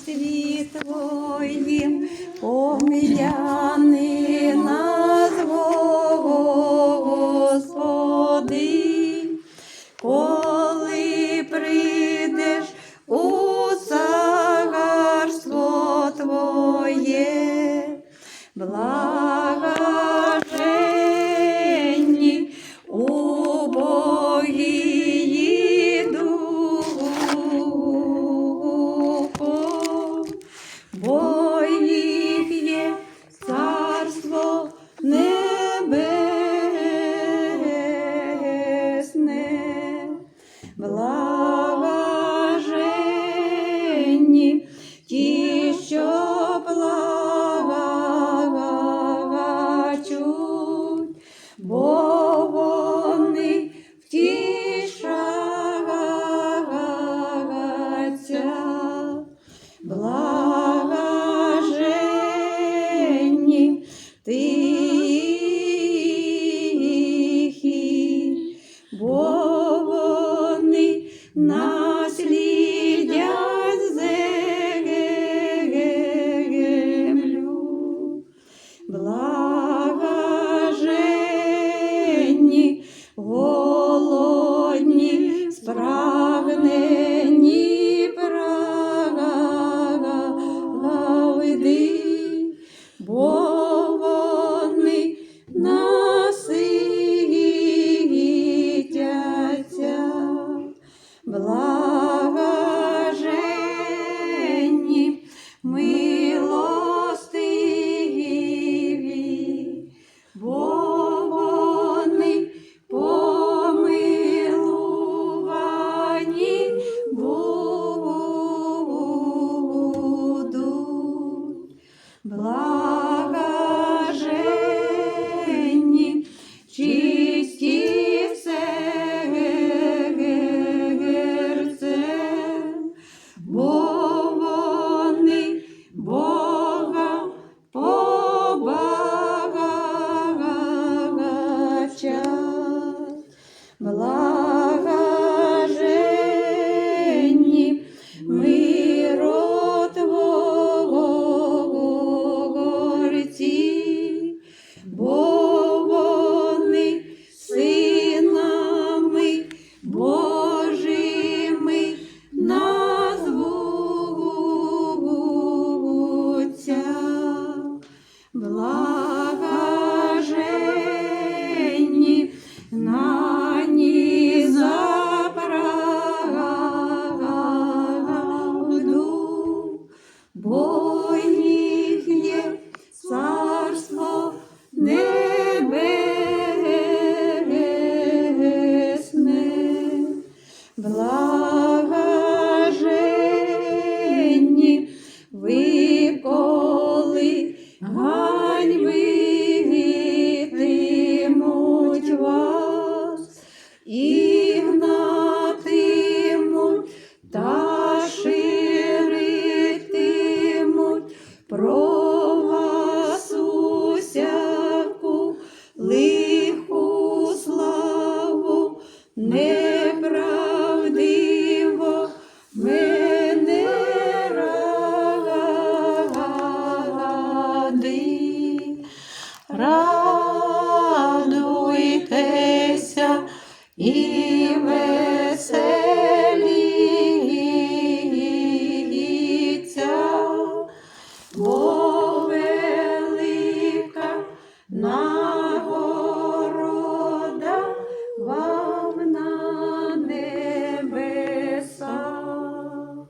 молитві Твоїм, пом'яни нас, Господи, коли прийдеш у царство Твоє, блаженні убогі духом, бо їх є царство небесне. Блаженні ті, що плачуть, бо вони втішаться. Блаженні тихі, бо вони наслідять землю. Блаженні голодні, спрагнені правди, бо вони наситяться. Блаженні милостиві, бо вони помилувані будуть. Блаженні чисті серцем, бо